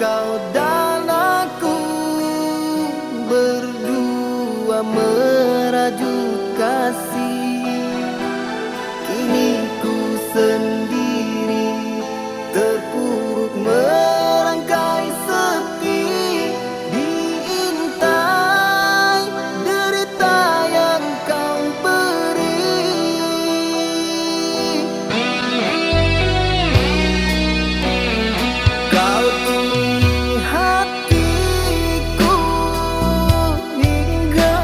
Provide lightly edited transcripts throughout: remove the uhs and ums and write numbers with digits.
kau dan aku berdua merajut kasih. Kini ku sendiri terpuruk merangkai sepi, diintai derita yang kau beri. Kau temui hatiku hingga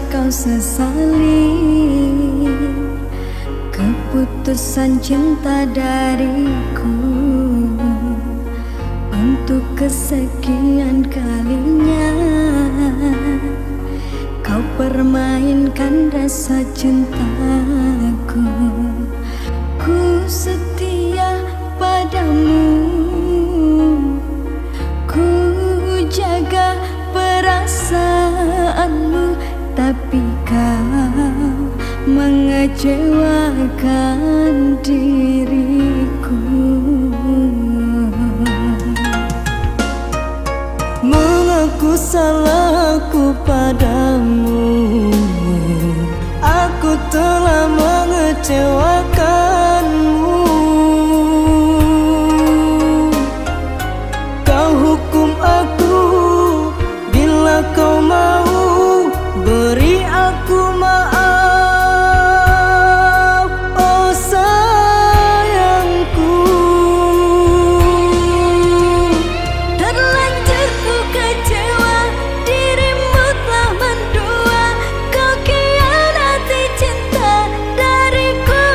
kau sesali keputusan cinta dariku. Untuk kesekian kalinya kau permainkan rasa cintaku. Ku setia padamu, ku jaga perasaanmu, tapi kau mengecewakan diriku. Mengaku salahku padamu, aku telah mengecewakanmu. Kau hukum aku, bila kau mau beri aku maaf, oh sayangku. Terlanjur ku kecewa, dirimu telah mendua, kau khianati cinta dariku.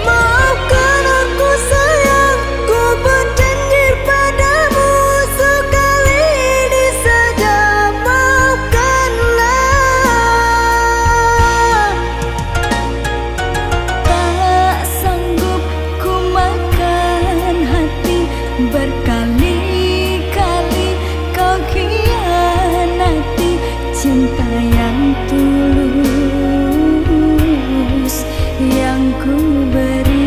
Maafkan aku sayang, ku berjanji padamu, sekali ini saja maafkanlah. Tak sanggup ku makan hati, berkali-kali kau khianati cinta yang tulus yang ku beri.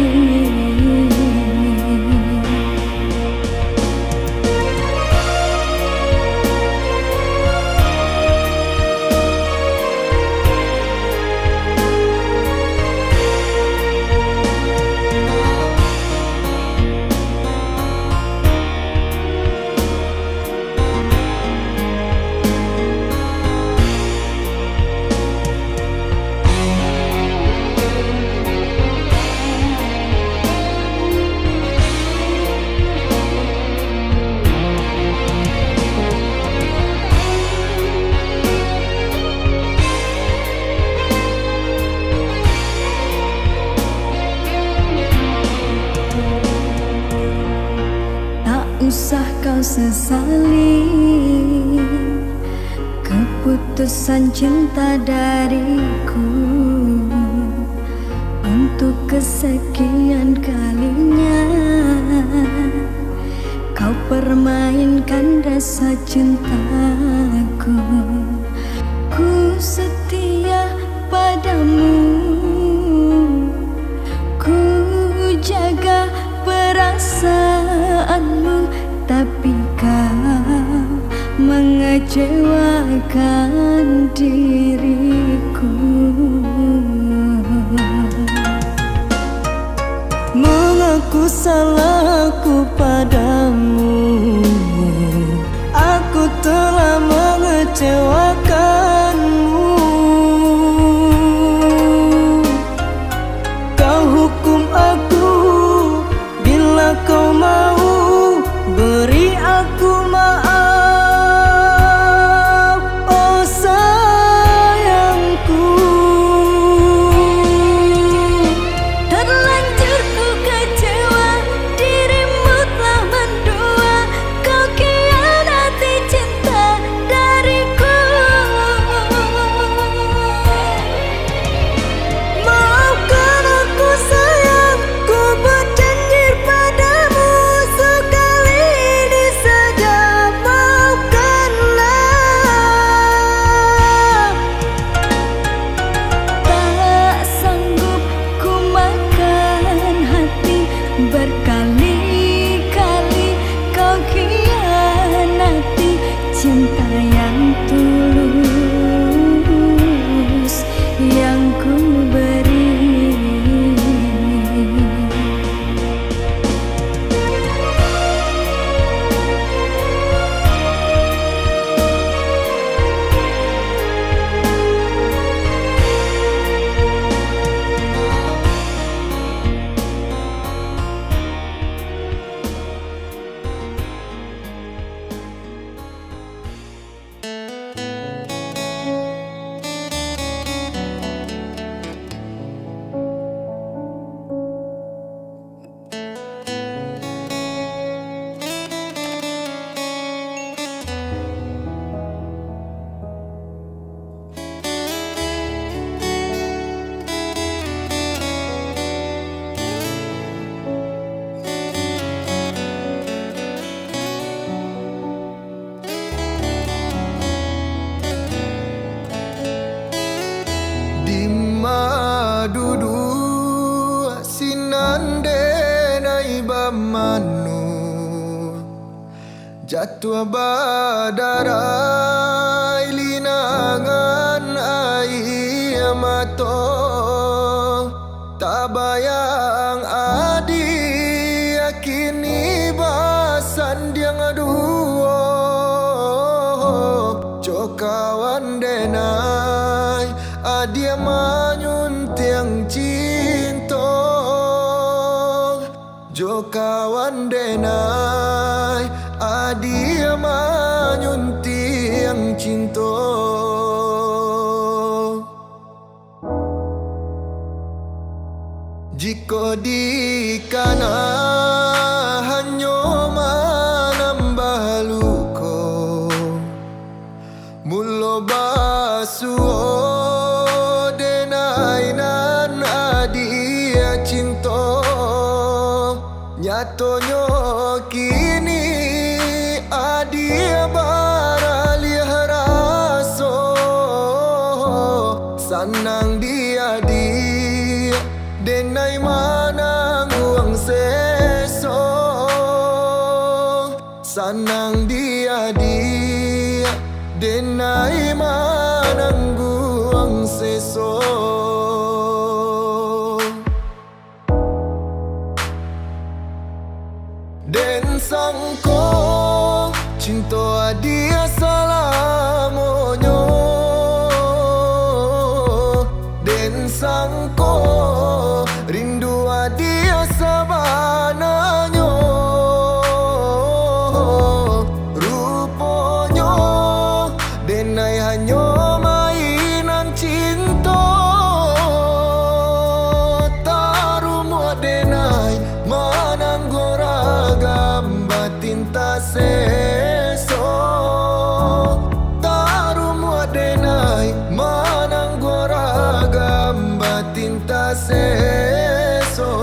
Tak usah kau sesali keputusan cinta dariku. Untuk kesekian kalinya kau permainkan rasa cintaku. Ku setia padamu, ku jaga perasaanmu, tapi kau mengecewakan diriku. Mengaku salahku padamu, aku telah mengecewakanmu. Kau hukum aku, bila kau mau beri aku maaf, oh sayangku. Terlanjur ku kecewa, dirimu telah mendua, kau khianati cinta dariku. Jatuh badarai linangan air mata, tak bayang adi yakini basan dia ngadua. Jo kawan denai adia manyun tiang cinta, jo kawan denai adia manyun tiang cinta. Jika dikana hanya menambah luka, mula basuh denai nan adia cinta. Nyatanya kini adia baralih rasa, sanang dia denai manang uang seso, sanang dia denai manang uang seso. Den sangko cinta dia salamonyo, den sangko rindu dia sabananyo. Rupanya denai hanya mainan cinta, tarumu denai mananggo ragam batin tak seso, tarumu denai mananggo ragam batin tak seso.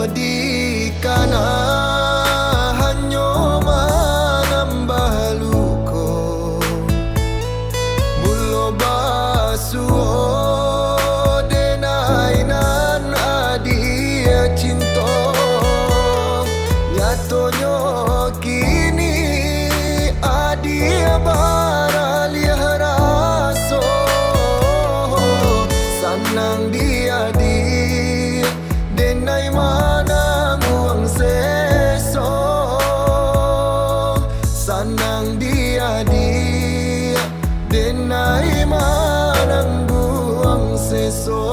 Dikana hanya menambah luka, mula basuh denai nan adia cinta. Nyatanya kini adia baralih rasa, sanang dia denai manang uang seso, sanang dia denai manang uang seso.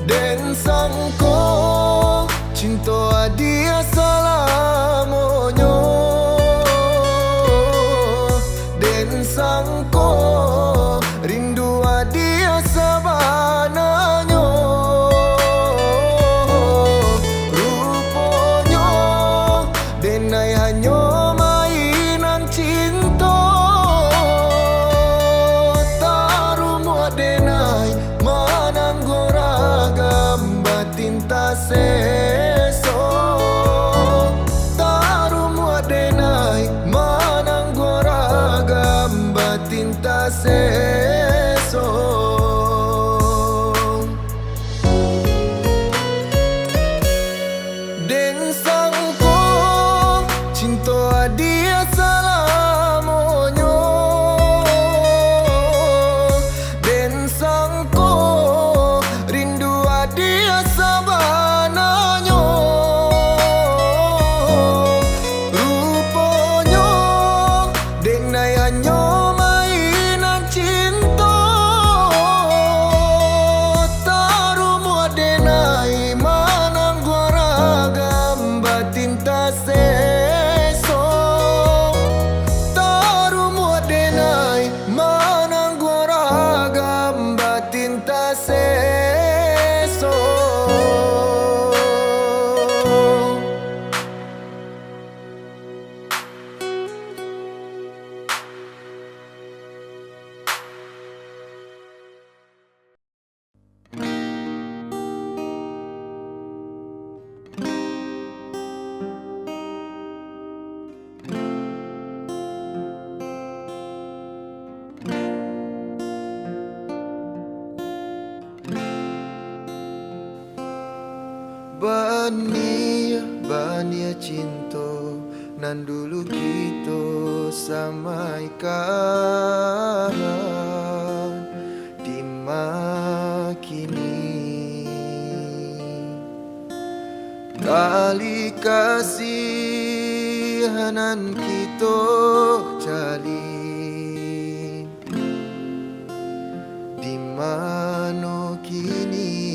Den sangko cinta dia salamonyo, den sangko rindu dia sabananyo. Rupanya denai hanya mainan cinta, bania cinta nan dulu kita samaikan di makini tali kasihanan kita jalin di mana kini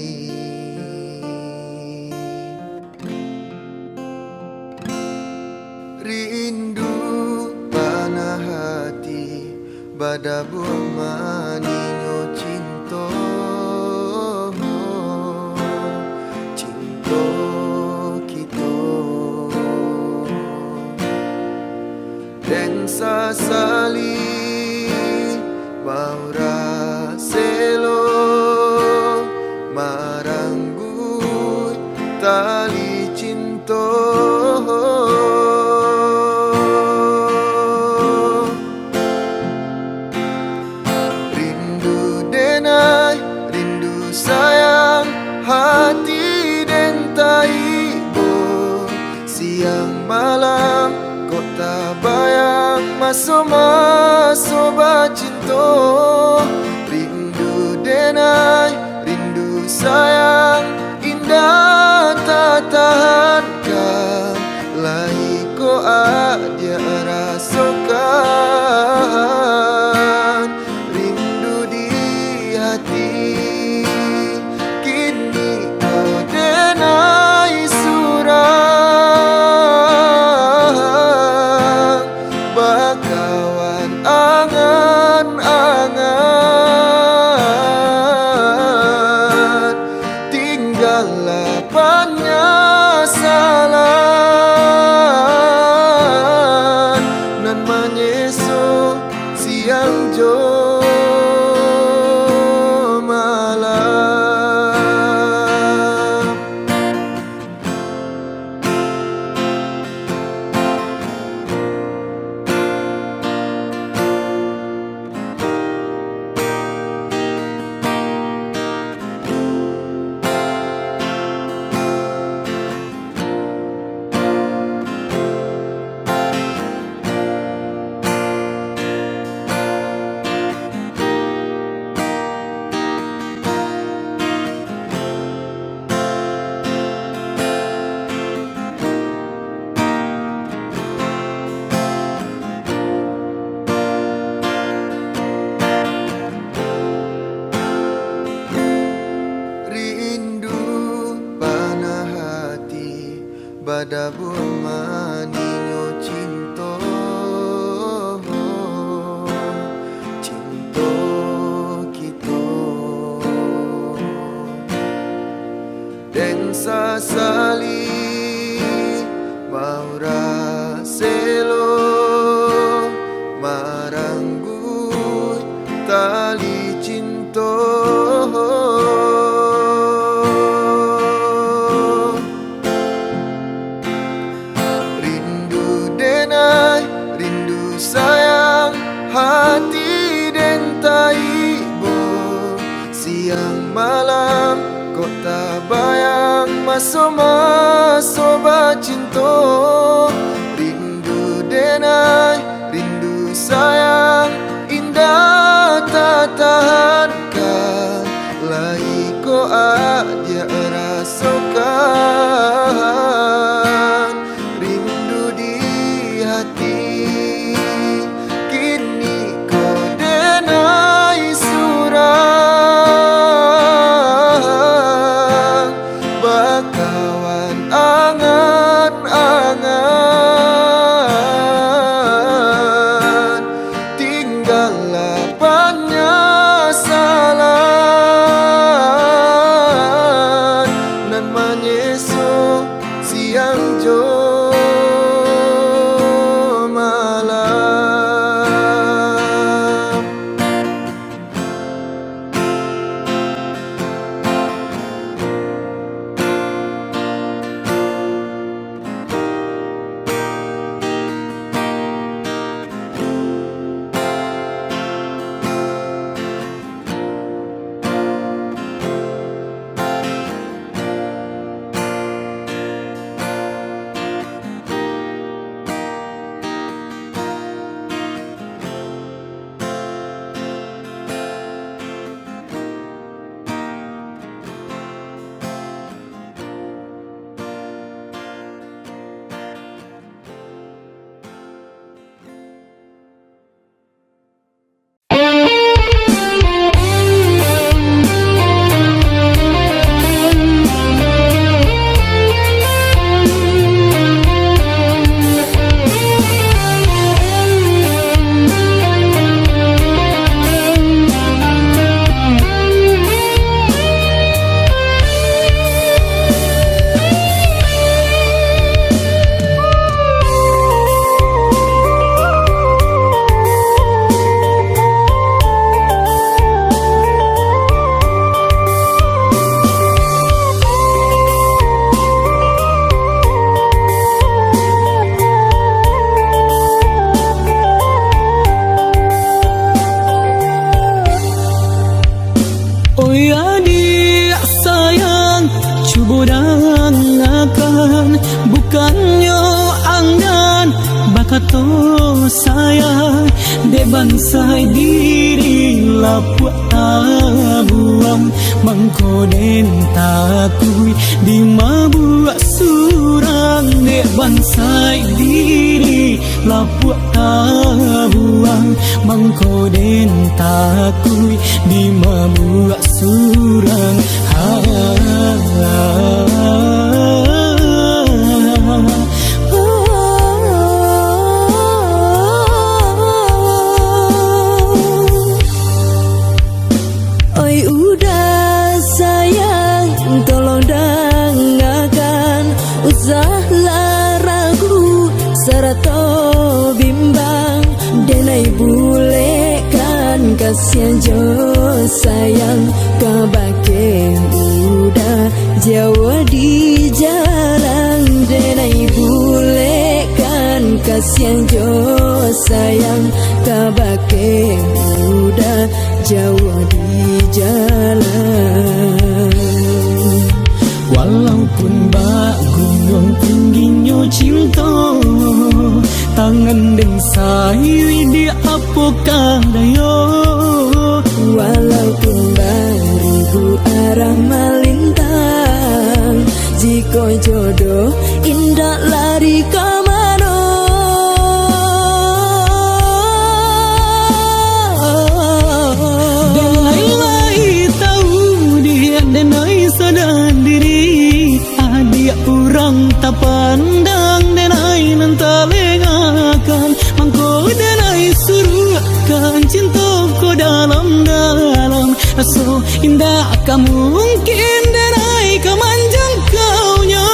rindu panah hati badabuh maninyo cinta cinta kita dan sasali maura selo maranggut tali cinta sayang hati dan taibo siang malam kota bayang maso-maso bacinto rindu denai rindu sayang indah tak tahankan lai ko adia rasakan rindu di hati penyesalan nan menyesu siang jo malam badabuh maninyo cinta cinta kita dan sasali maura selo maranggut tali cinta sayang hati dan taibo siang malam kota bayang maso-maso bacinto rindu denai rindu sayang indah tak tahankan lai ko adia rasakan rindu di hati siang jo kato sayang de bansai diri lapuak abuam mangkoden takui di mabuak surang de bansai diri lapuak abuam mangkoden takui di mabuak surang Oi udah sayang, tolong dengarkan, usahlah ragu serta bimbang, denai bulekan kasihan jo sayang, kabake udah Jawa di jalan, denai bulekan kasihan jo sayang, kabake udah Jawa di jalan. Walaupun bak gunung tingginya cinta, tangan dan sayu di apakah daya. Walaupun baribu arah melintang, jika jodoh indah lari ke mana. Denai tahu dia, denai sadar diri, dia orang tak pandang, denai nanti lengakan, mangko denai suruhkan cinta ko dalam-dalam. So indah kamu mungkin denai kemanjang kaunya.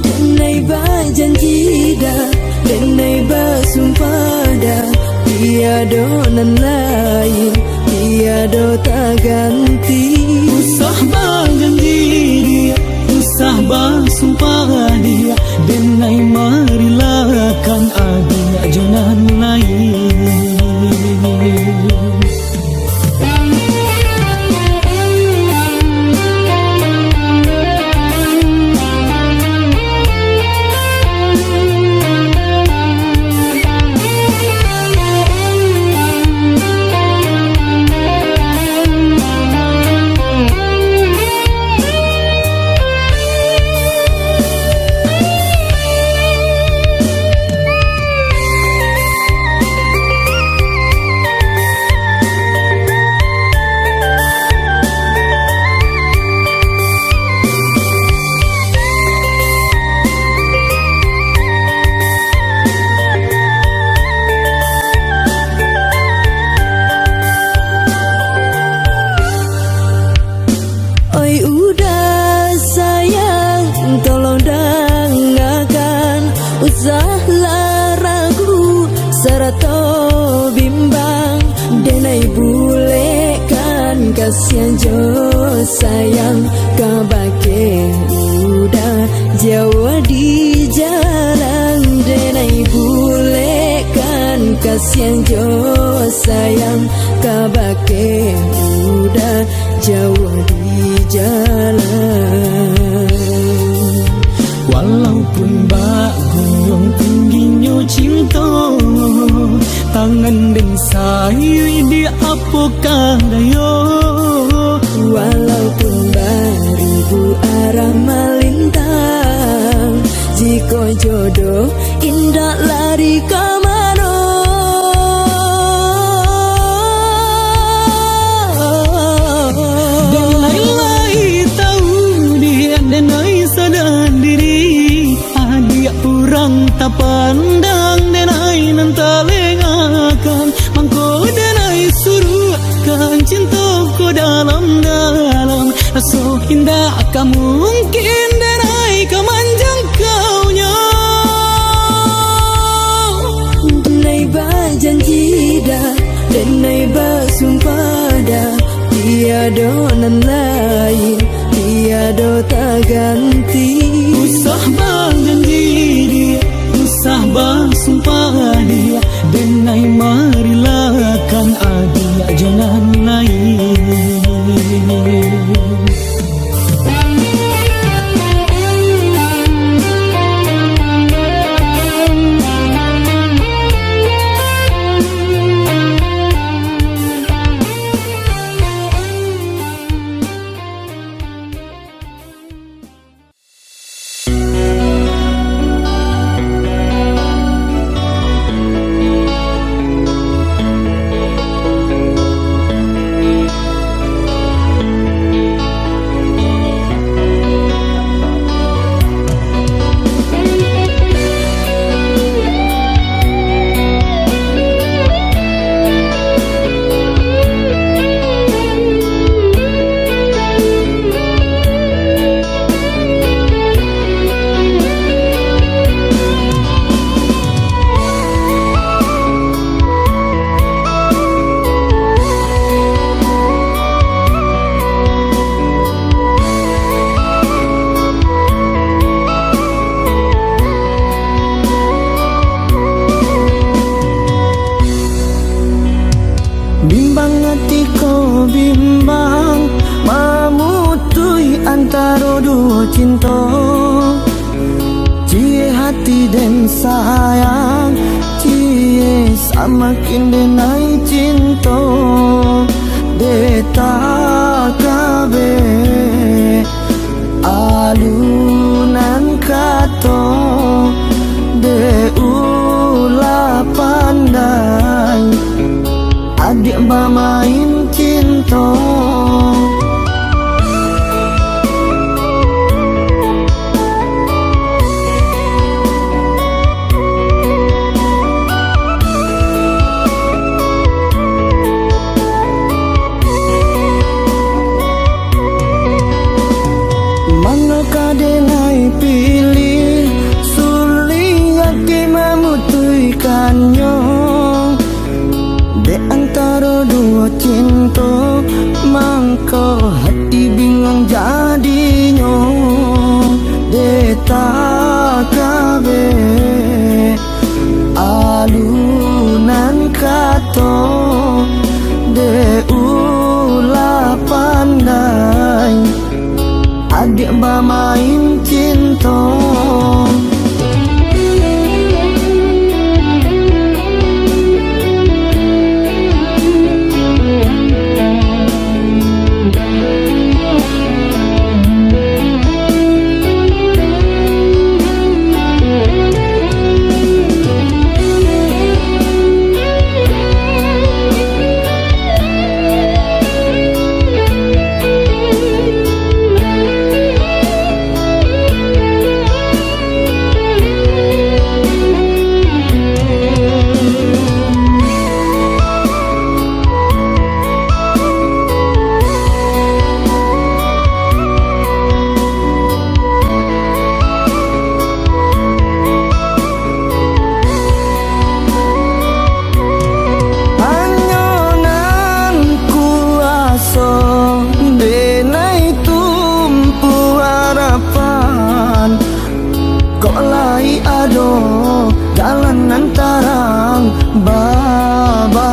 Denai berjanji dah, denai bersumpah dah, tiada nan lain, tiada tak ganti. Usah berjanji dia, usah bersumpah dia, denai marilakan adia jonan lain. Oi udah sayang, tolong dengarkan, usahlah ragu serta bimbang, denai bulekan kasihan jo sayang, kabake udah Jawa di jalan, denai bulekan kasihan jo sayang, kabake udah Jawa di jalan. Walaupun bak gunung tingginya cinta, tangan dan sayu di apakah daya. Walaupun baribu arah melintang, jika jodoh indah lari ke mana. Denai tahu dia, denai sadar diri, dia orang tak pandang, denai nanti lengakan, mangko denai suruhkan cinta ko dalam-dalam. So indah kamu mungkin denai kemanjang kaunya. Denai berjanji dah, denai bersumpah dah, tiada nan lain, tiada tak ganti. Usah berjanji dia, usah bersumpah dia, denai marilakan adia jonan lain. bimbang memutui antara dua cinta, cie hati dan sayang, cie samakin denai cinta. Deta kabe alunan kato, de ulah pandai adik bermain cinta. Manakah denai pilih, suling hati memutuikannya. Di antara dua cinta, mangko hati bingung jadinya. Deta kabe alunan kato, de ulah pandai adik bermain cinta. Kok lai ado jalan antarang babarikan.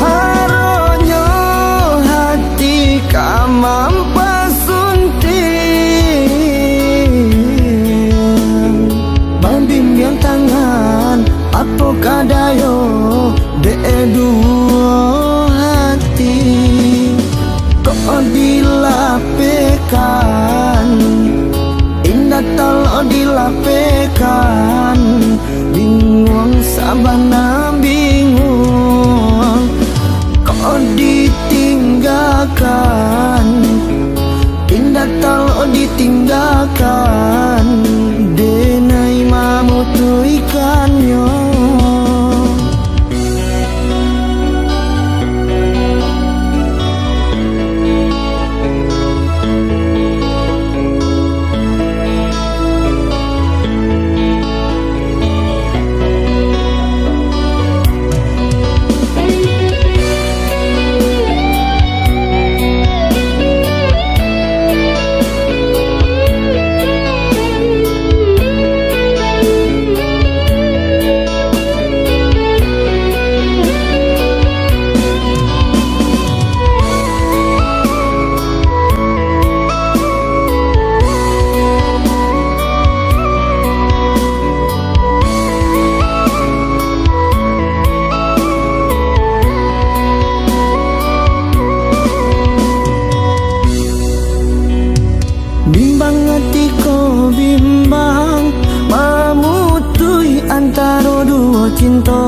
Haronyo hati kamam apa kadayo de dua hati, kok dilapekan indah talo dilapekan. Bingung sabana bingung, kok ditinggalkan indah talo ditinggalkan. Denai mamutuikannya. Bimbang hatiku bimbang memutui antara dua cinta,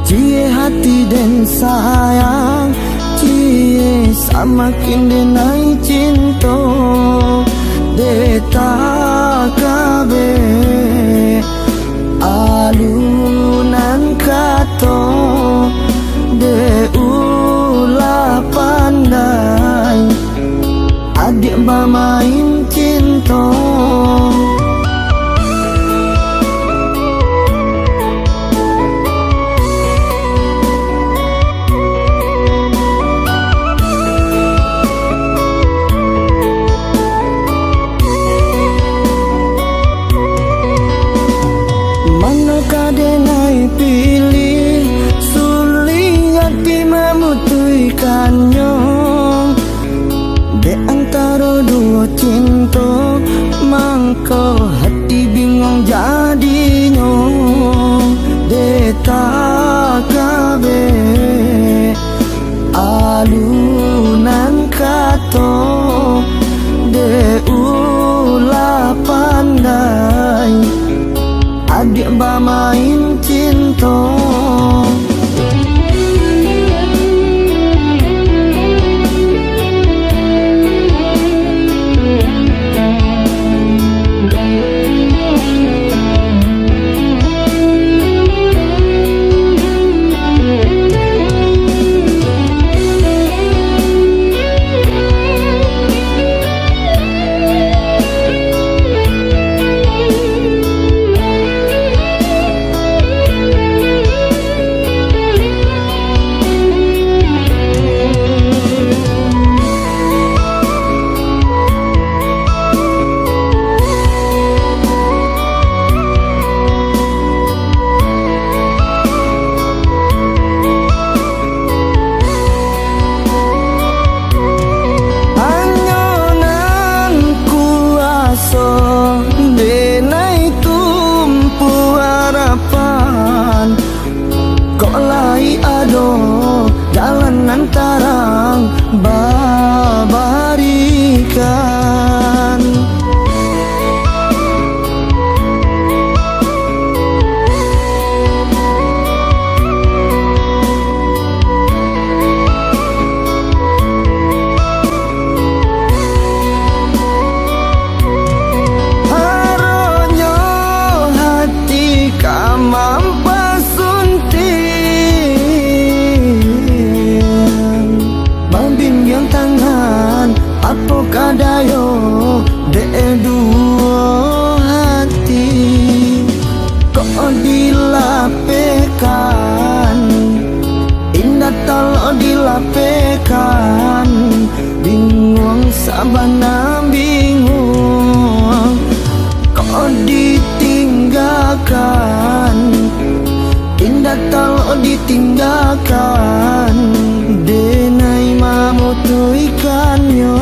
cie hati dan sayang, cie samakin denai cinta. Deta kabe alunan kato, de ulah pandai adik bermain cinta. cinta mangko hati bingung jadinya deta kabe alunan kato de ulah pandai adik bermain cinta. Jalan antarang babarikan haronyo hati kamampas yang tangan apa kadayo de dua hati kok dilapekan indah talo dilapekan bingung sabana bingung kok ditinggalkan indah talo ditinggalkan denai mamutu ikannya.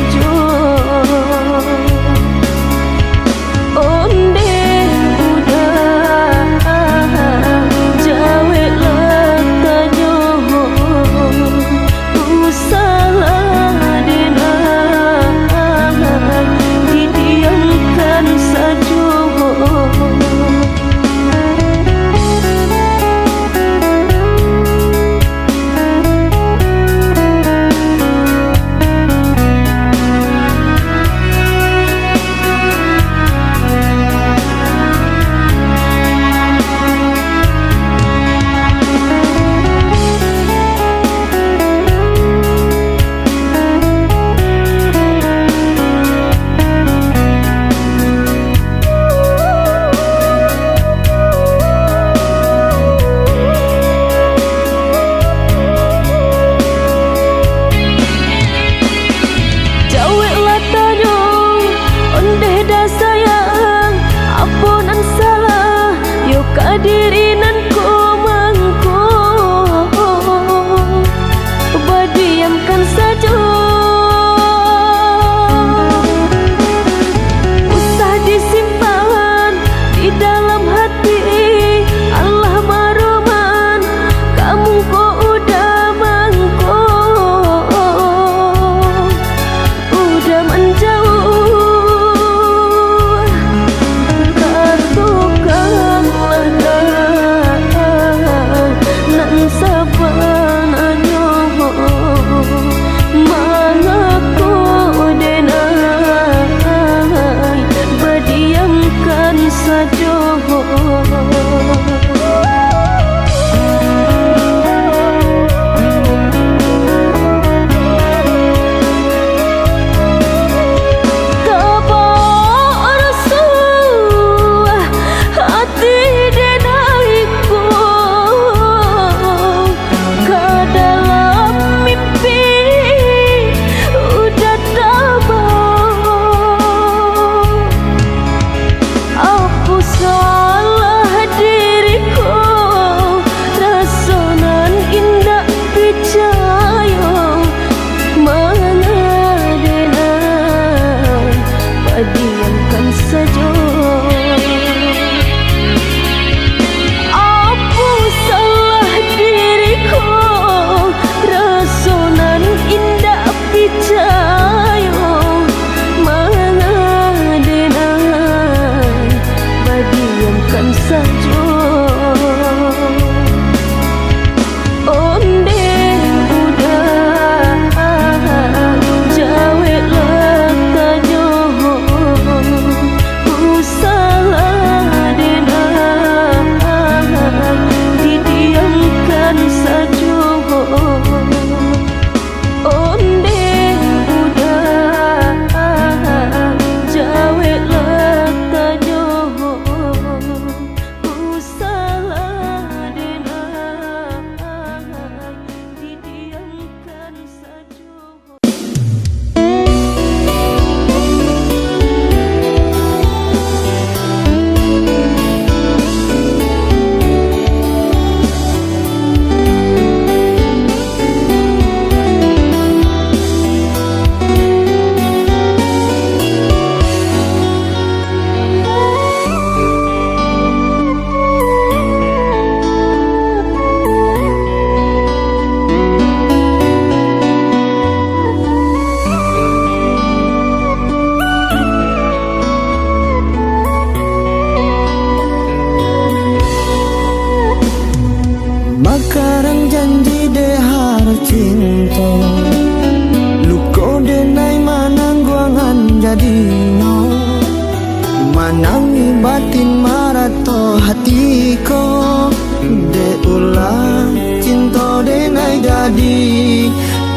sajo onde udah jawe latanyo usalah denang didiamkan sajo. Kadirinan ko mangko badiamkan saja usah disimpan di dalam hati. Allah maroman kamu ko udah mangko udah menjauh katukan nan saban anyo mangaku denai badiamkan sajo. Diamkan saja apa salah diriku rasonan indah picayo mengadenan badiamkan saja onde udah jawe latanyo usalah denang didiamkan sajo onde udah jawe latanyo usalah denang didiamkan sajo. Makarang janji de harus cinta luko denai manangguangan jadi no manangi batin marato hatiko de ulang cinta denai jadi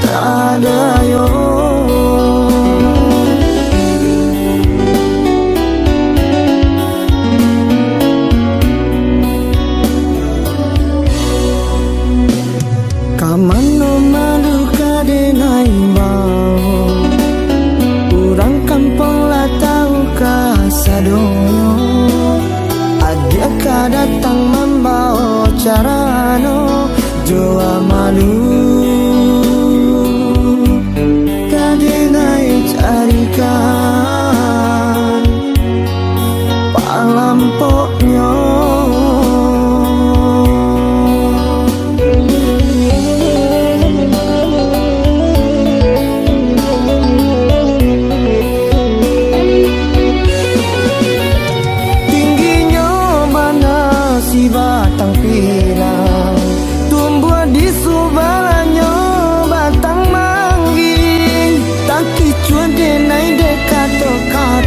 tak ada yo. Kamano malu kadenai mau urang kampung lah tahu kasadonyo ada kadatang membawa carano joa malu kadenai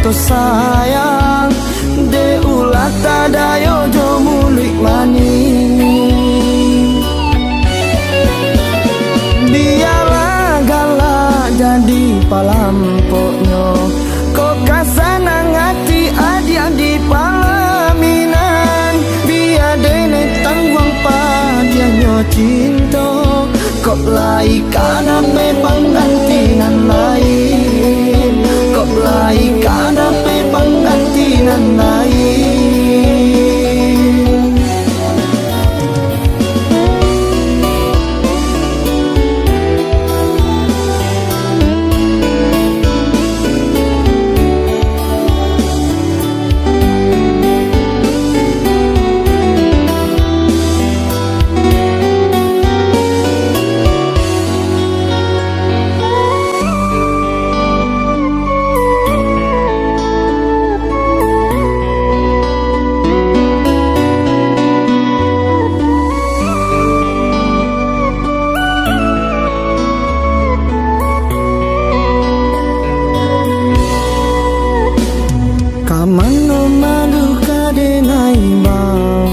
kato sayang de ulah tadayo jo mulik mani. Biarlah galak jadi palampoknya, kok kasana ngati adian di palaminan. Biar dene tangwang padianyo cinta, kok lai kana memang gantinan lain, kok lai kana memang gantinan lain. Kamano malu kadenai mau,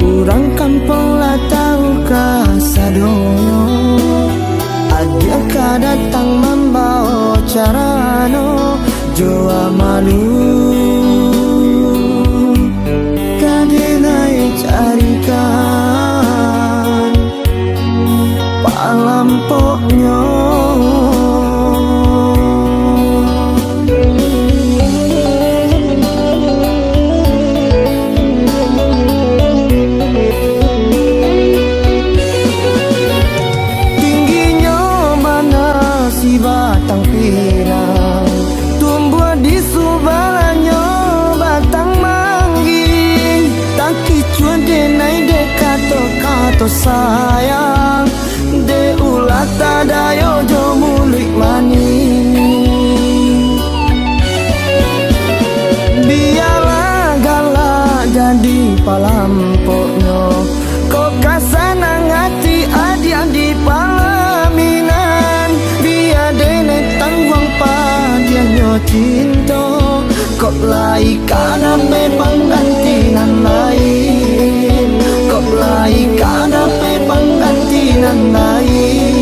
urang kampung lah tahu kasadonyo. Adia kadatang membawa carano, joa malu kadenai carikan palampoknya. Batang pirang tumbuh di subalanyo batang mangging, tak kicuan denai de kato sayang de ulah tadayo jo mulik mani. Biarlah galak jadi palampoknya, kok kasana ngati adian di palaminan. Biar dene tangwang padianyo cinta, kok lai kana memang gantinan lain, kok lai kana memang gantinan lain.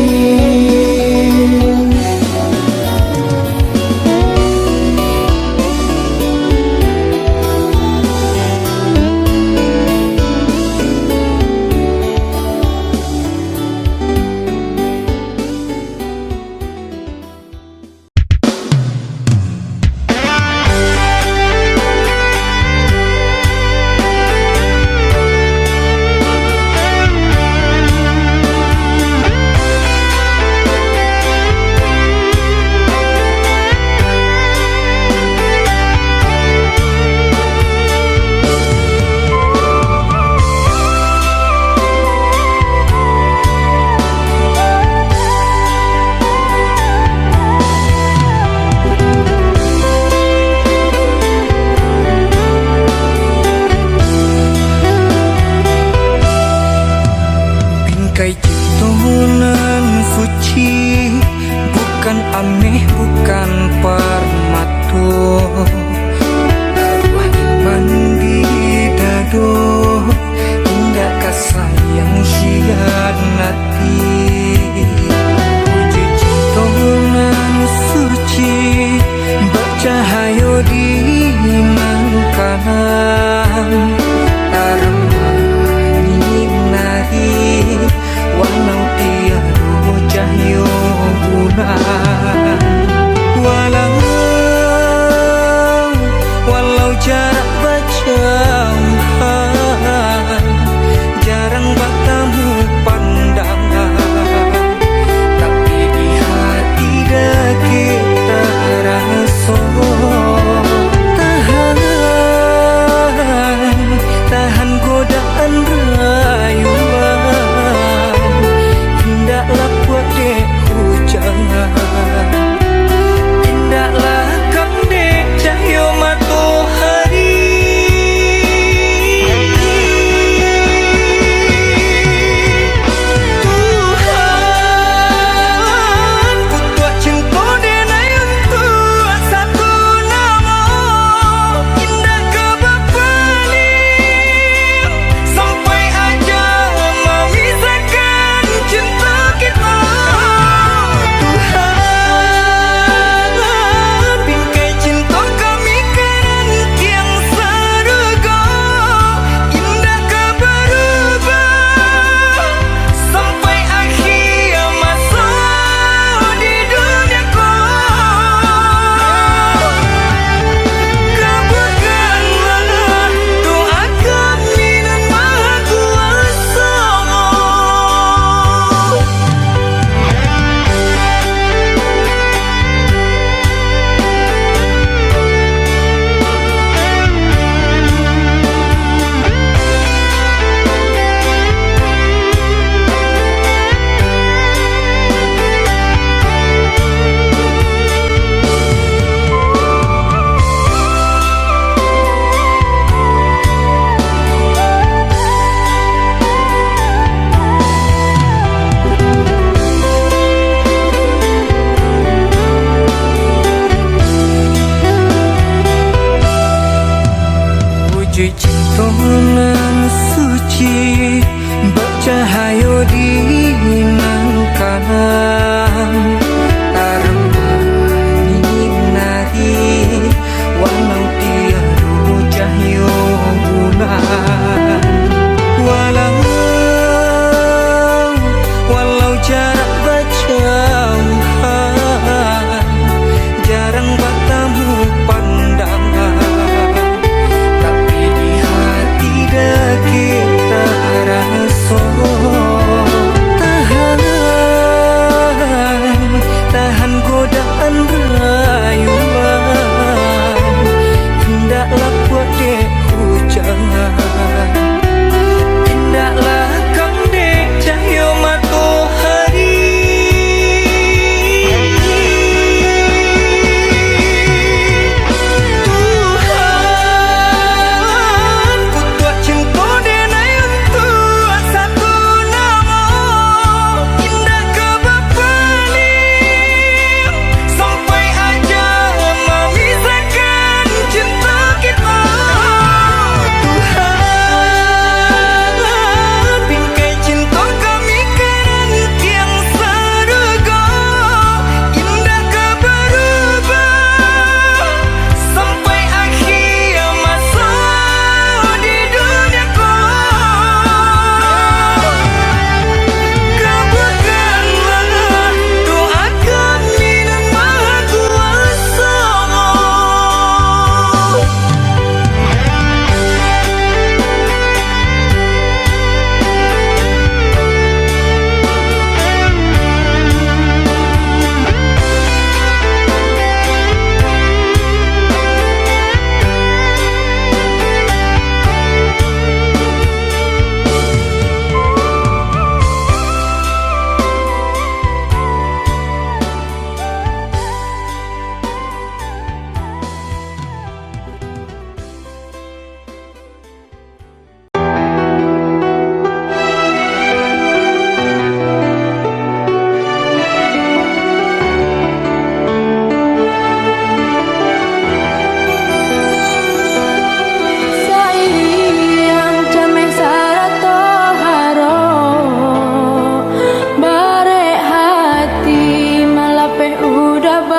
Jarang bertemu pandangan,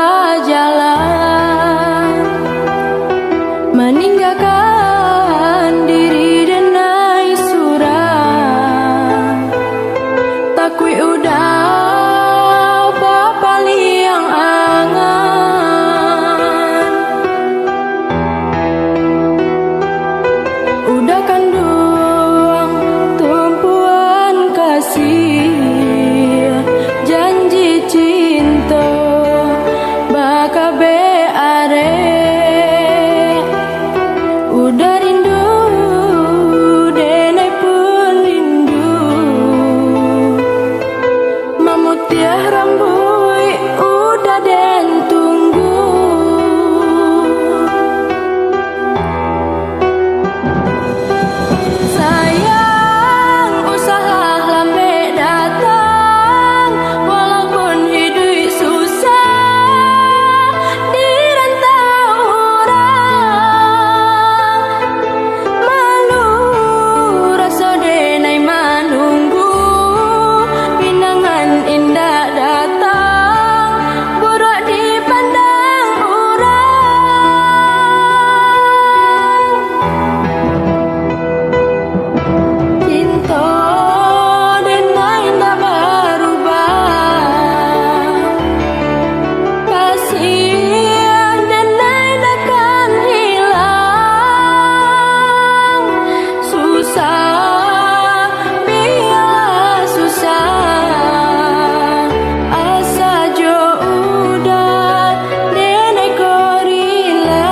berjalan, meninggalkan diri denai surang. Takui udah papaliang angan, udah kandung tumpuan kasih, janji cinta baka beare. Udah rindu denai pun rindu, memutiah rambut udah den tunggu. Sayang usaha lambe datang, walaupun hidup susah di rantau orang. Malu rasa denai menunggu, pinangan indah datang, buruk dipandang orang. Cinta denai tak berubah, kasih denai takkan hilang. Susah biarlah susah, asa jo udah denai gorila.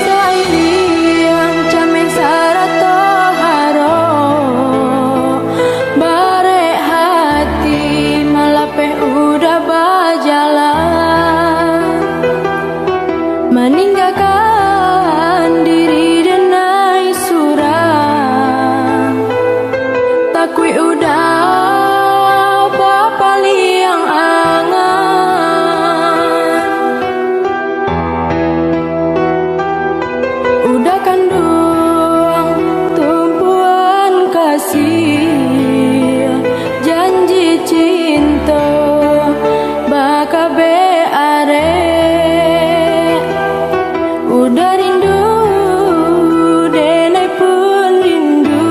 Sayang cameng sarato haro, bare hati malapeh udah berjalan, meninggalkan diri denai surang. Takui udah papaliang angan, udah kandung tumpuan kasih, janji cinta baka beare. Udah rindu denai pun rindu,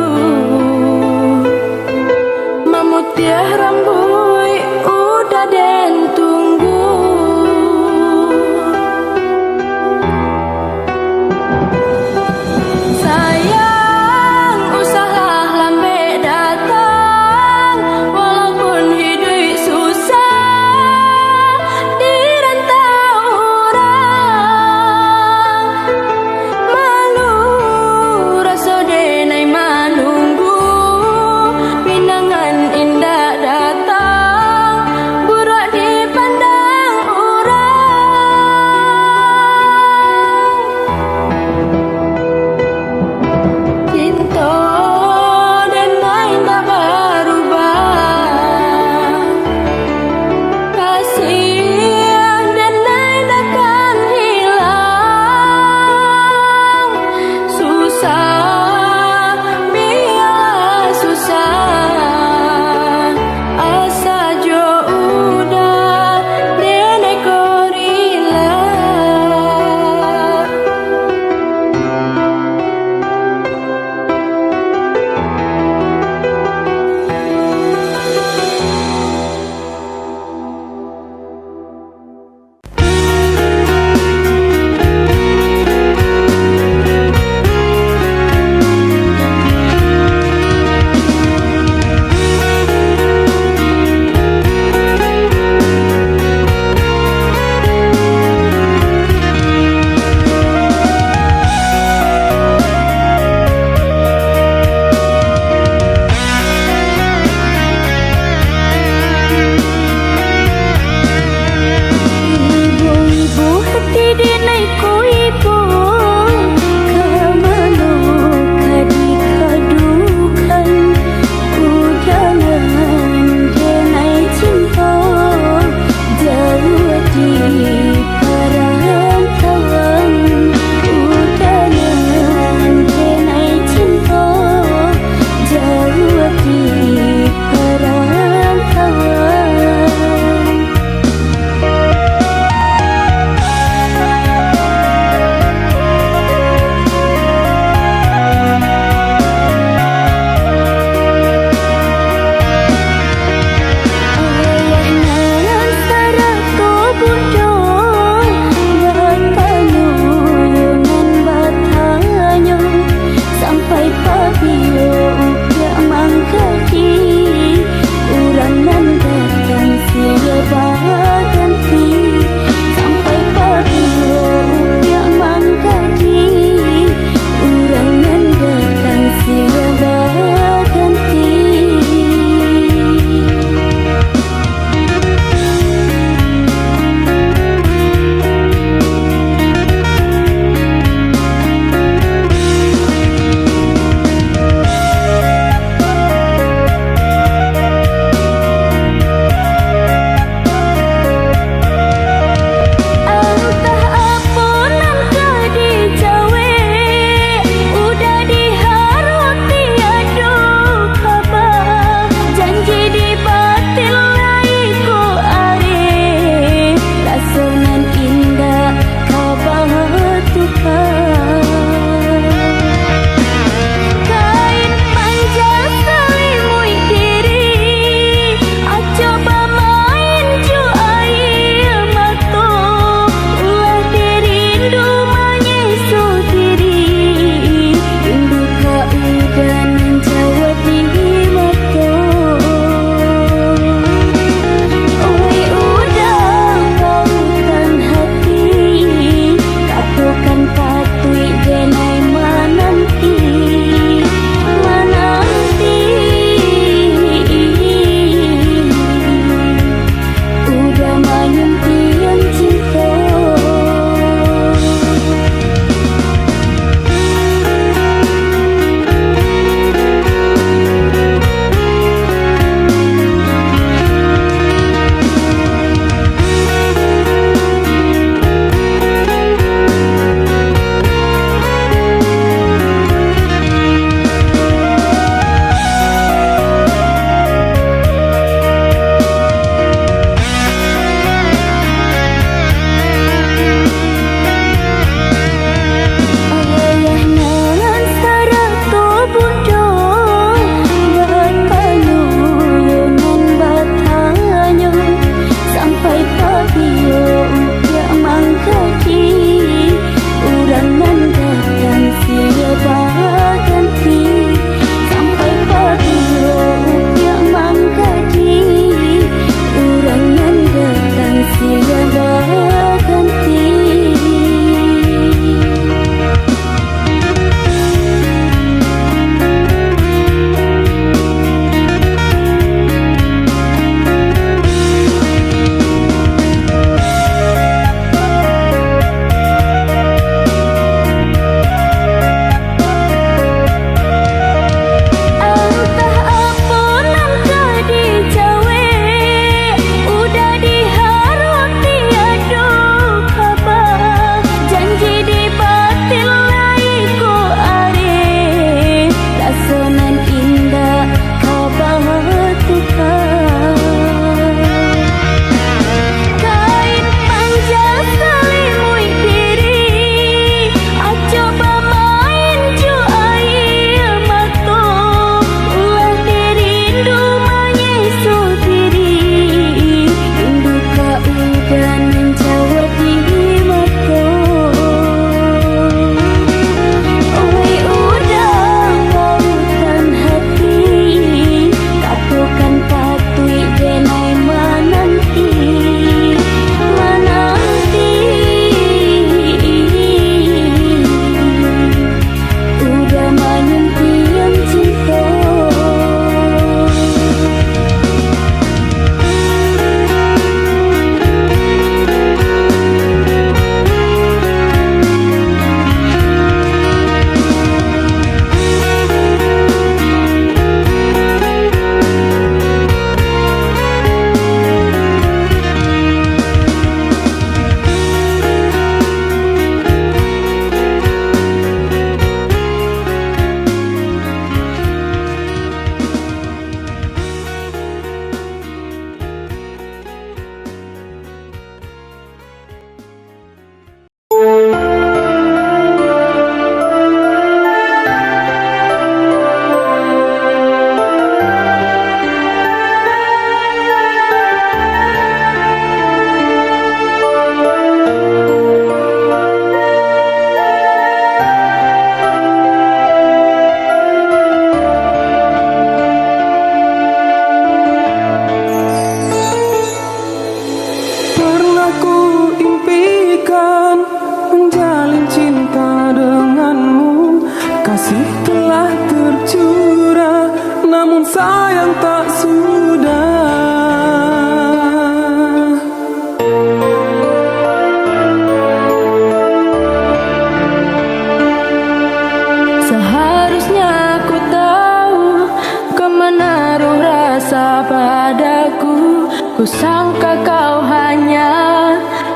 Kusangka kau hanya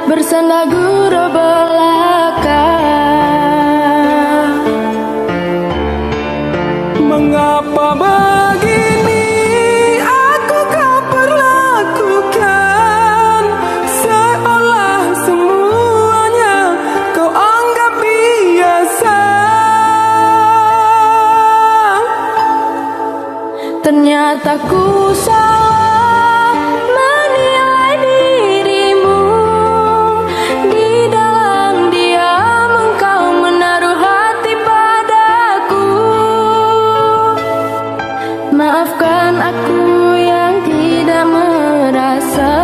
bersenda guru belaka. Mengapa begini aku kau perlakukan, seolah semuanya kau anggap biasa. Ternyata ku salah menilai dirimu. Di dalam diam engkau menaruh hati padaku. Maafkan aku yang tidak merasa.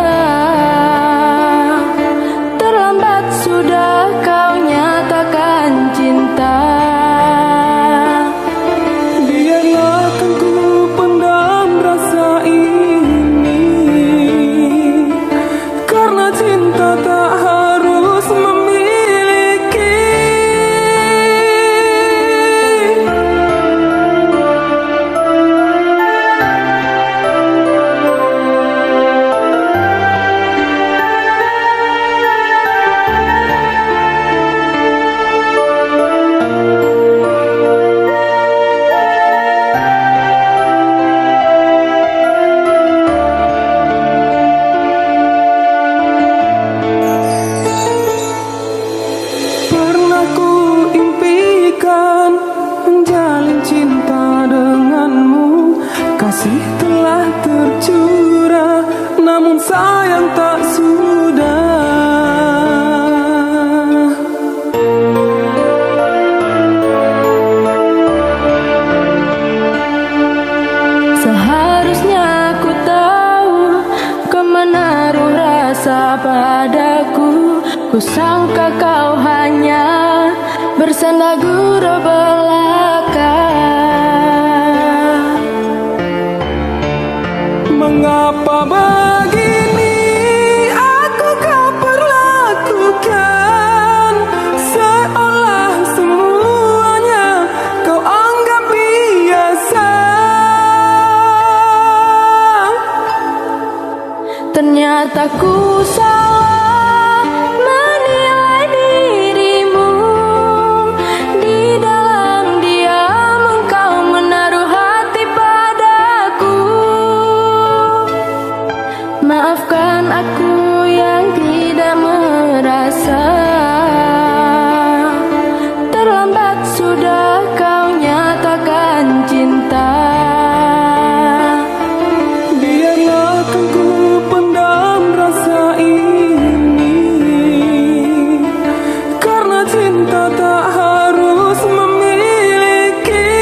Terlambat sudah kau nyatakan cinta. Biarlah kan ku pendam rasa ini, karena cinta tak harus memiliki. Pernah ku impikan menjalin cinta denganmu. Kasih telah tercurah, namun sayang tak sudah. Seharusnya ku tahu kau menaruh rasa padaku. Kusangka kau hanya bersenda guru belaka. Mengapa begini aku kau perlakukan, seolah semuanya kau anggap biasa. Ternyata ku salah menilai dirimu. Di dalam diam engkau menaruh hati padaku. Maafkan aku yang tidak merasa. Terlambat sudah kau nyatakan cinta. Biarlah kan ku pendam rasa ini, karena cinta tak harus memiliki.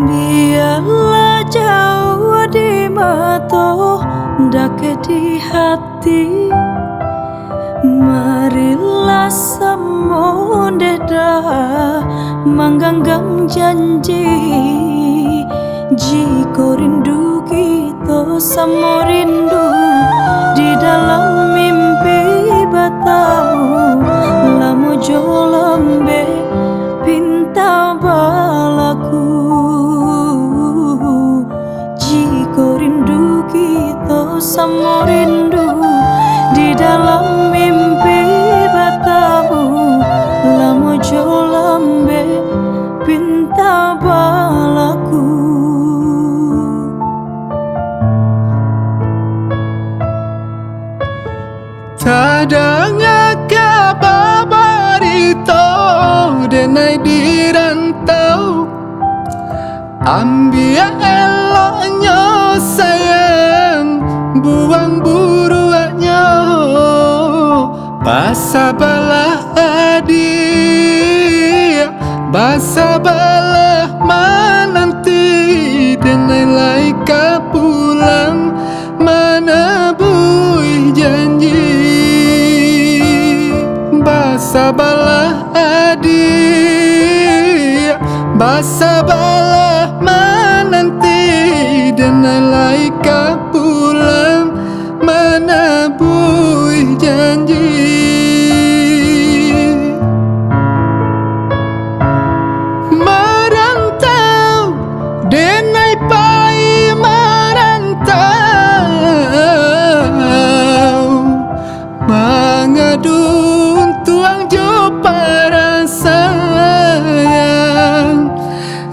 Biarlah jauh di mata, dake di hati. Marilah samudera menggenggam janji. Jika rindu kita sama rindu di dalam mimpi batamu. Lamu jolambe pinta balaku. Jika rindu kita sama rindu di dalam mimpi batamu. Lamu jolambe pinta balaku. Tadanga kababarito denai dirantau, ambia eloknya Basa balah menanti denai laika pulang menebui janji. Basa balah adik, basa balah menanti denai laika pulang menebui janji. Denai pai merantau mengadu tuang jo para sayang.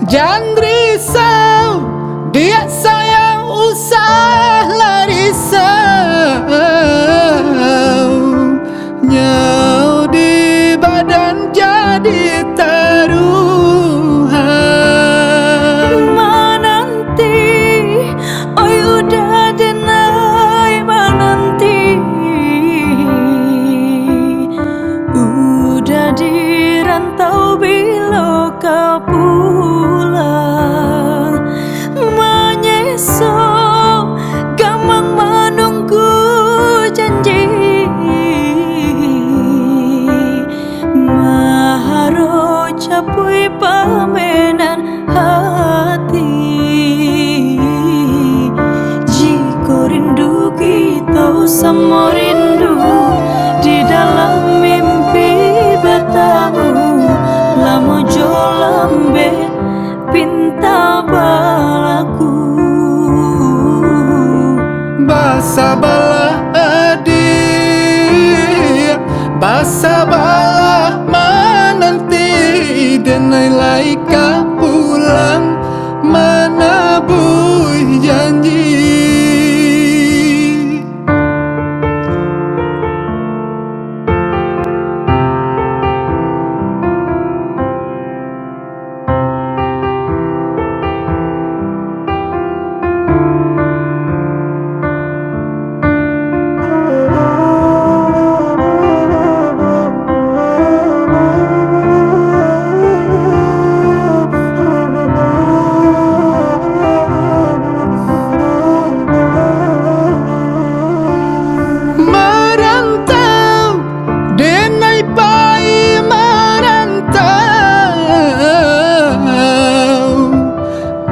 Jangan risau, dia sayang usah larisau. Nyau di badan jadi taruhan. Rantau bila kau pulang menyesal, gamang menunggu janji. Maharo capui pamenan hati. Jika rindu kita sama rindu di dalam mimpi bertemu. Lamo jo lambe pinta balaku. Basa balah adik, basa balah menanti denai laika pulang menebui janji.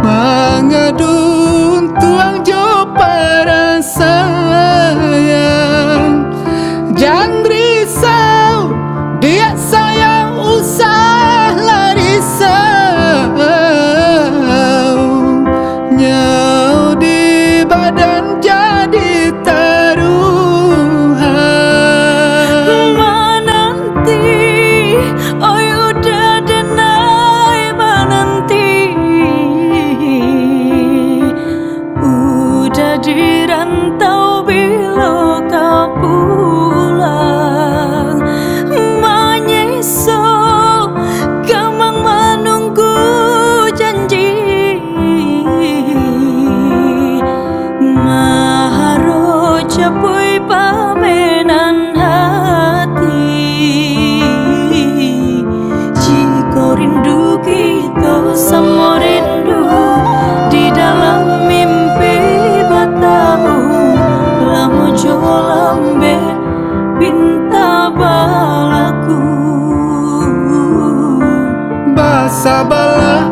Mengadun tuang jo para sayang. Jangan risau, dia sayang usah larisau. Nyau di badan jadi taruhan. Menanti, oi udah denai menanti. Di rantau bila kau pulang menyesal, gamang menunggu janji. Maharo capui pamenan hati. Jika rindu kita sama rindu di dalam mimpi bertemu. Lamo jo lambe pinta balaku. Basa balah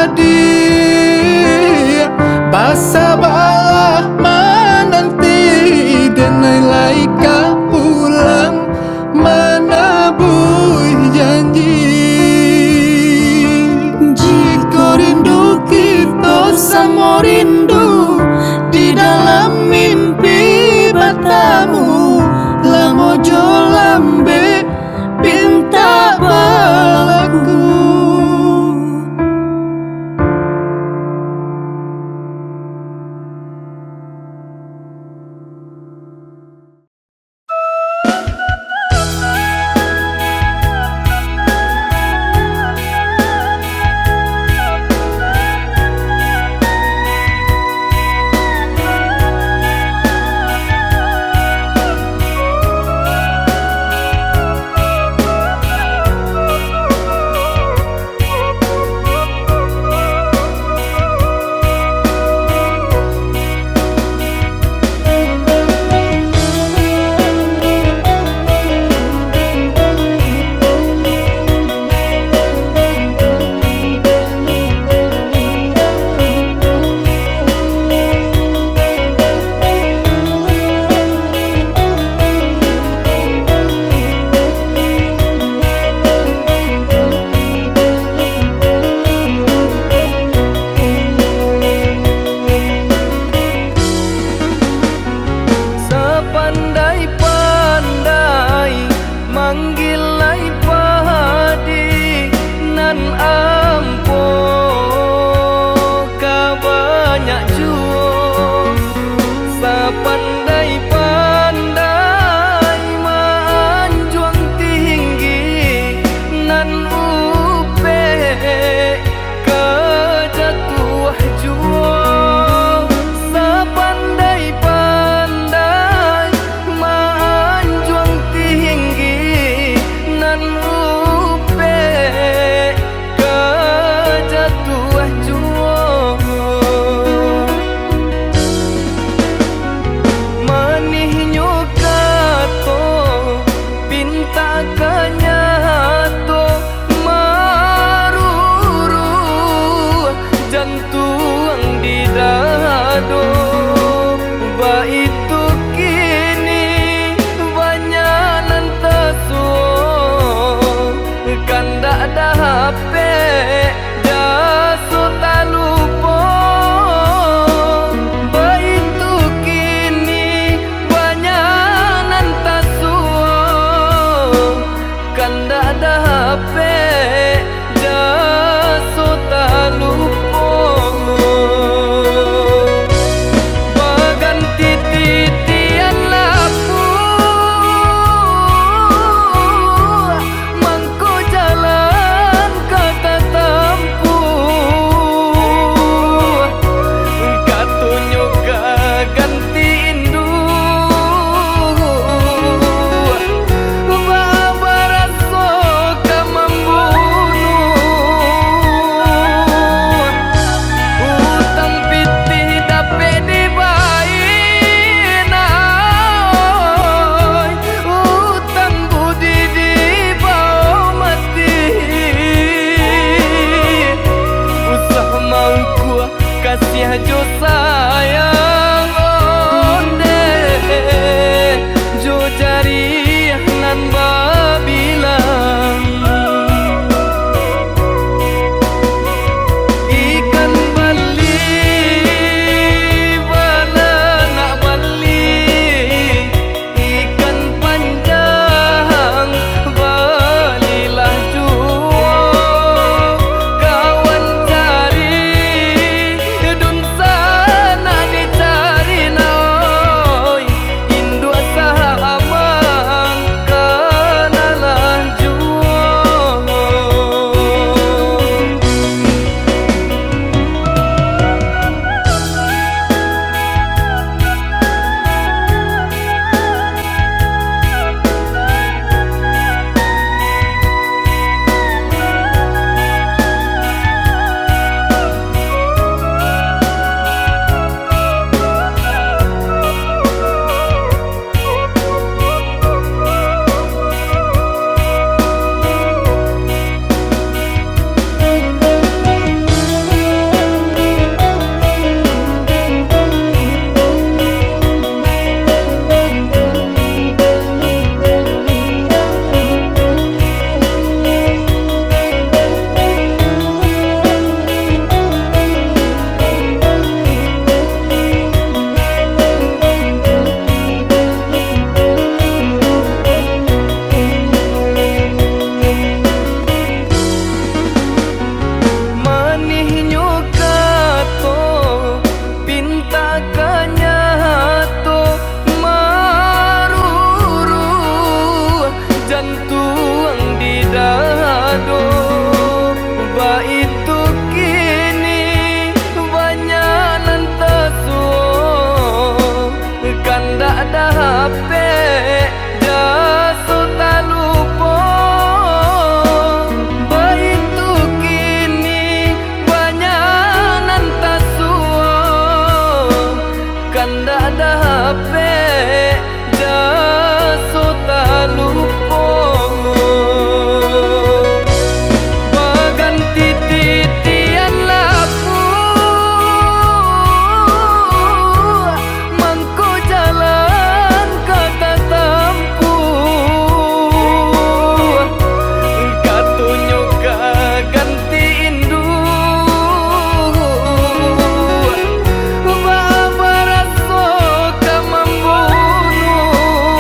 adik, basa balah menanti denai laika pulang menebui janji. Jika rindu kita sama rindu di dalam mimpi bertemu. Lamo jo lambe pinta balaku. pandai-pandai manggilai padi nan ampo ka banyak juo sapandai-pandai manjuang tinggi nan upe ka jatuh juo sapandai-pandai manjuang tinggi nan upe ka jatuh juo manihnya kato pinta kanyato maruru jantung di dado ba itu kini banyak nantaso kanda ada HP jaso talupo ba itu kini banyak nantaso kanda ada HP jaso talupo baganti titian lapu mangko jalan kata tampu katunyo ganti indu babaraso ka membunuh utang piti dape dibainaoy utang budi dibau mati usah mau gua kasih jo sayang onde jo cari nan babilang ikan bali bala nak bali ikan panjang balilah juo kawan cari dun sana dicari naoy indu sahamang kanalah juo manihnya kato pinta kanyato maruru jantung di dado ba itu kini banyak nantaso kanda ada HP jaso talupo ba itu kini banyak nantaso kanda ada HP jaso talupo baganti titian lapu mangko jalan kata tampu katunyo ganti indu babaraso ka membunuh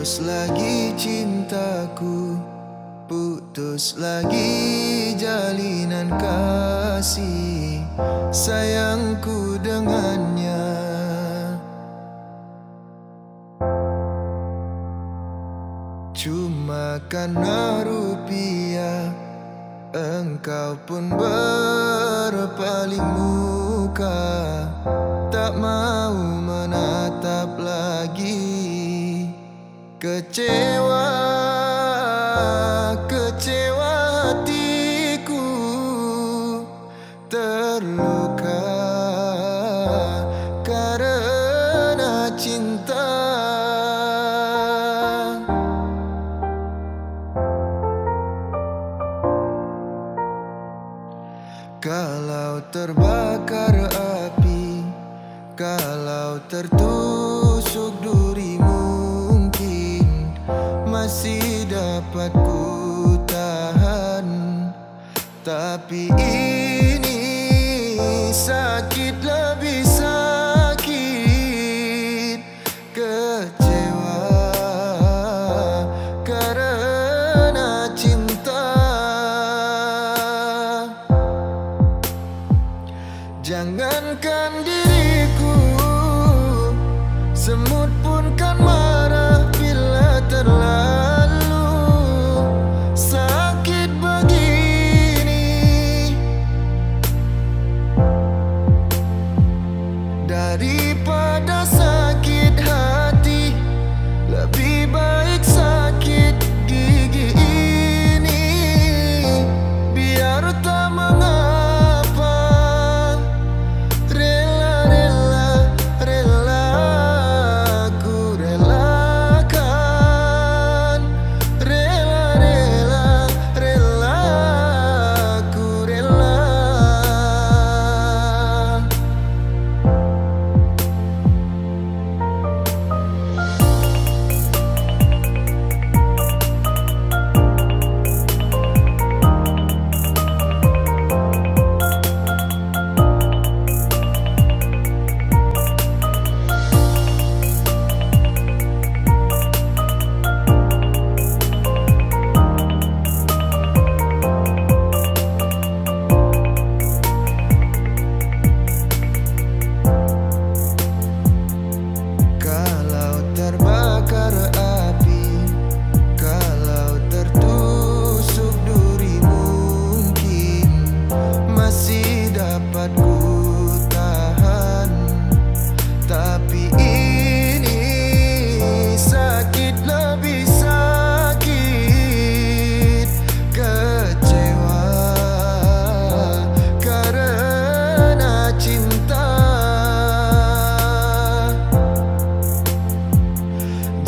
putus lagi cintaku, putus lagi jalinan kasih sayangku dengannya. Cuma karena rupiah engkau pun berpaling muka, tak mau menatap lagi. Kecewa, kecewa hatiku, terluka karena cinta. Kalau terbakar api, kalau tertusuk duri, mungkin masih dapat ku tahan. Tapi ini sakit lebih sakit, kecewa karena cinta. Jangankan diriku, semut pun kan marah bila terlalu sakit begini. Daripada sakit hati, lebih baik sakit gigi ini. Biar tak mengapa,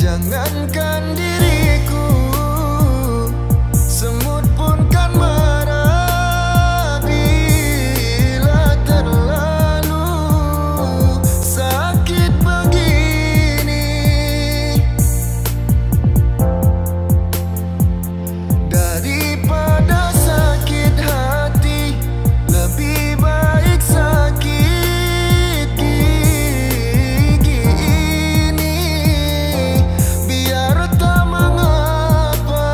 jangankan diriku, semut pun kan marah bila terlalu sakit begini. Daripada sakit hati, lebih baik sakit gigi ini. Biar tak mengapa,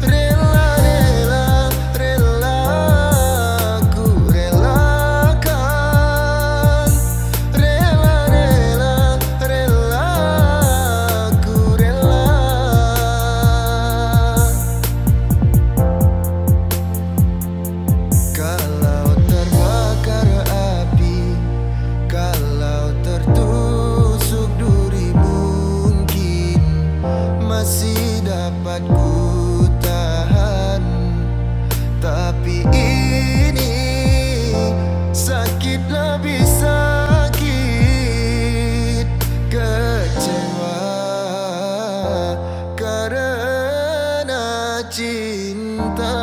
rela-rela, rela ku relakan. Rela-rela, rela ku rela. Kalau terbakar api, kalau tertusuk duri, mungkin masih dapat ku tahan. Tapi ini sakit lebih sakit, kecewa karena cinta.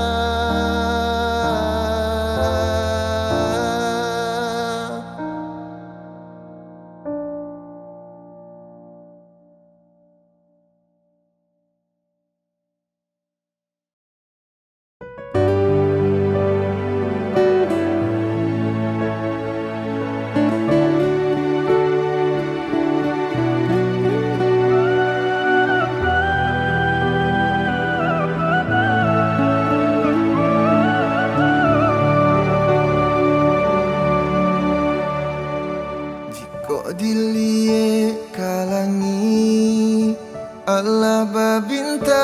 Allah babintang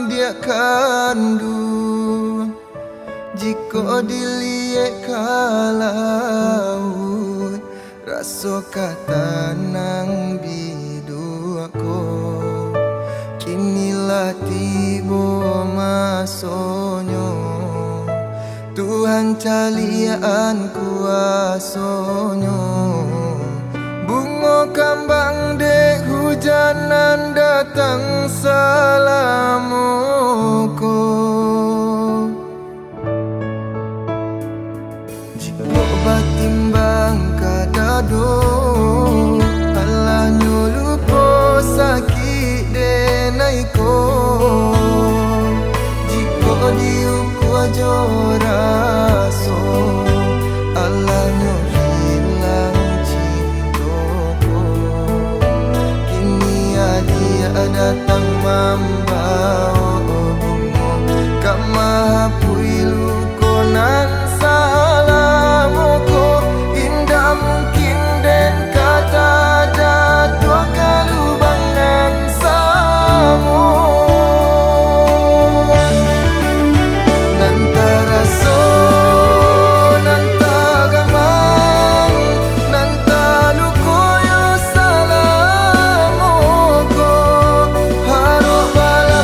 dia kandu jika dilihat kalau rasa kata nang bidu aku kinilah tiba masonyo Tuhan calian kuasonyo bunga kambang dek hujanan datang salamuku jika batimbang kadado Allah nyulupo sakit denaiko jika diuku aja raso Allah hilang cintaku kini dia datang membawa bunga kamahapui lukonan salamuku indah mungkin dan kata jatuh kalubangan samu nantara so nantagaman nantalukoyo salamuku harap bala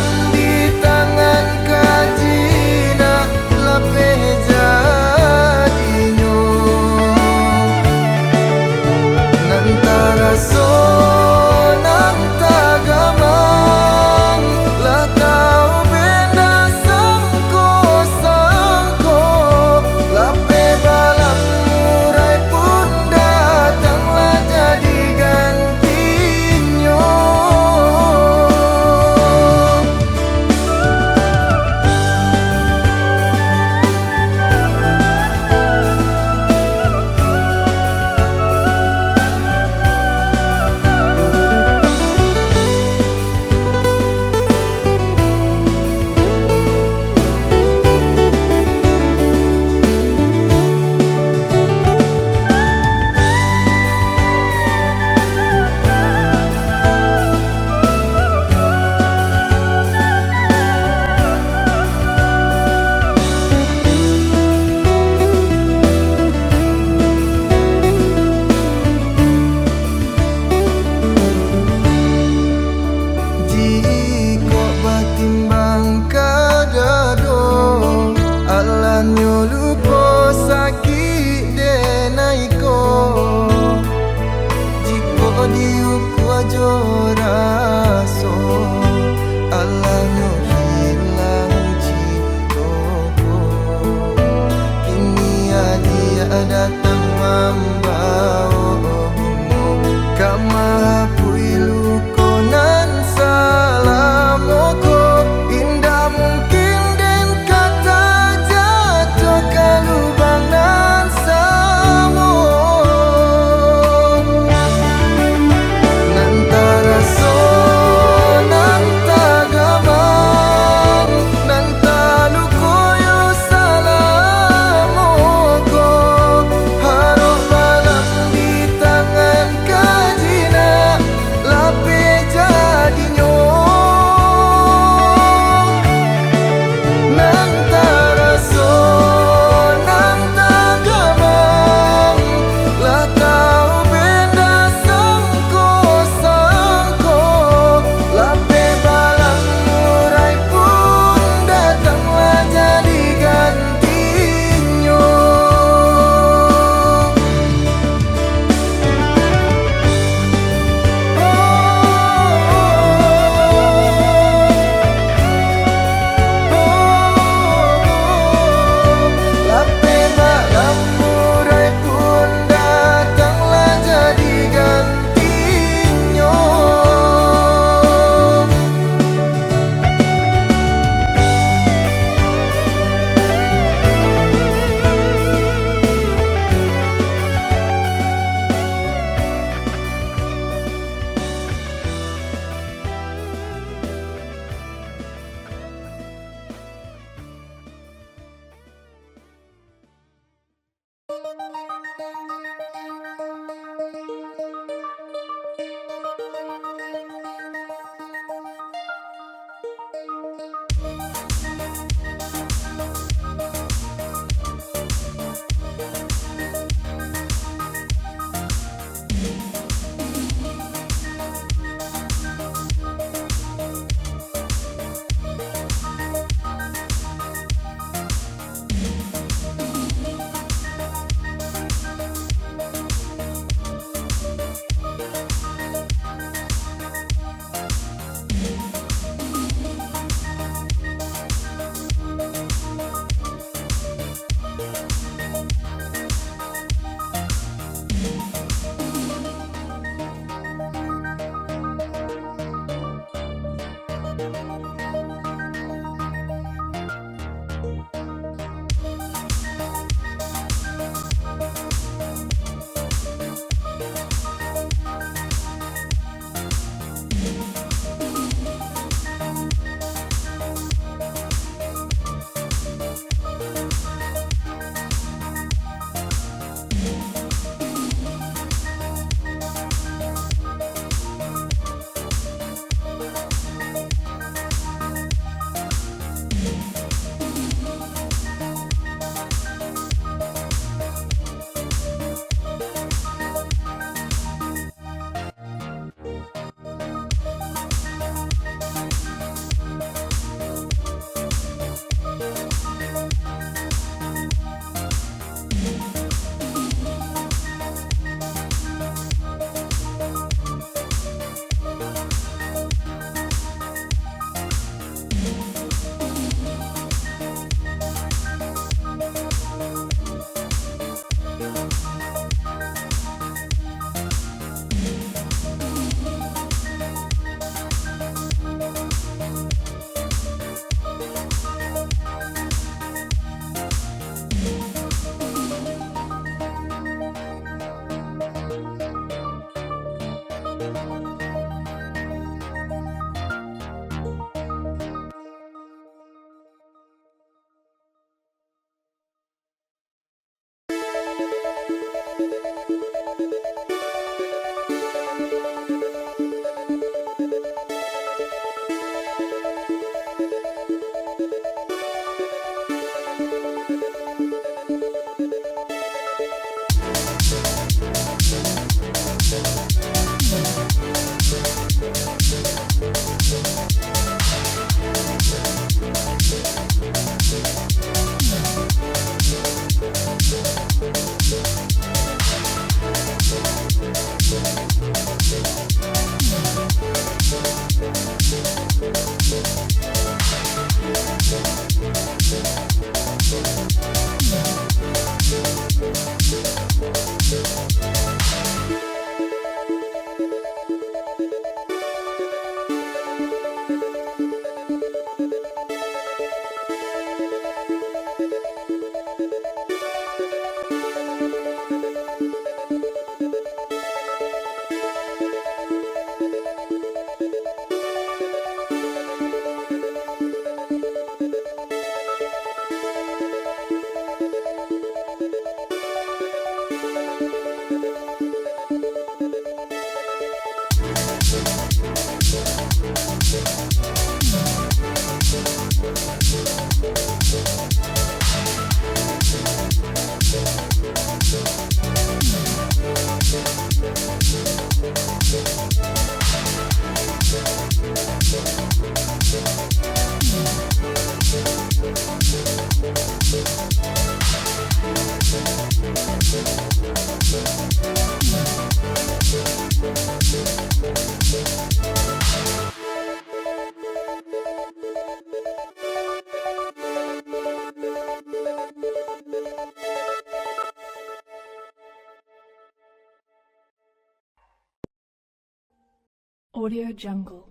Audio Jungle.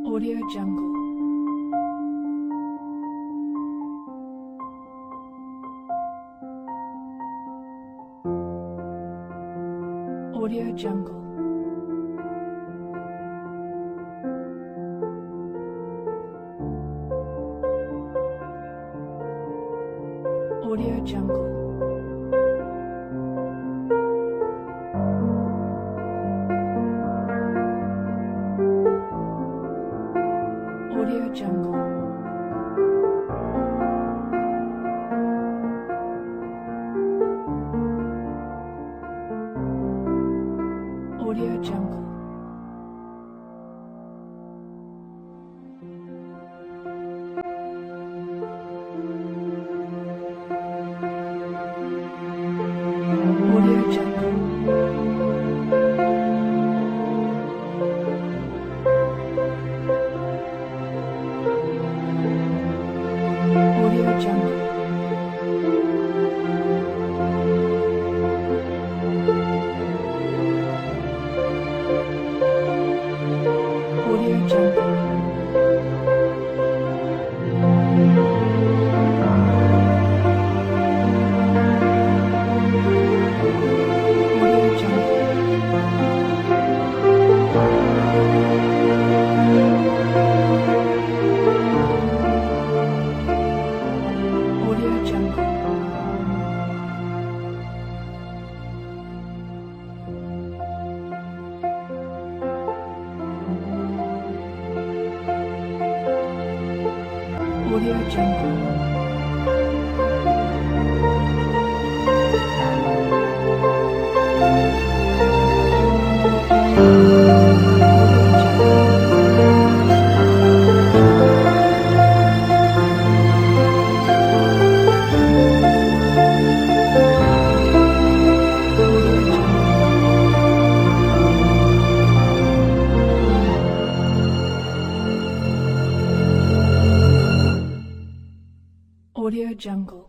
Audio Jungle. Audio Jungle. Audio Jungle. Audio Jungle. Audio Jungle. Audio Jungle. Audio Jungle. Audio Jungle. Audio Jungle. Audio Jungle. Audio Jungle. Audio Jungle.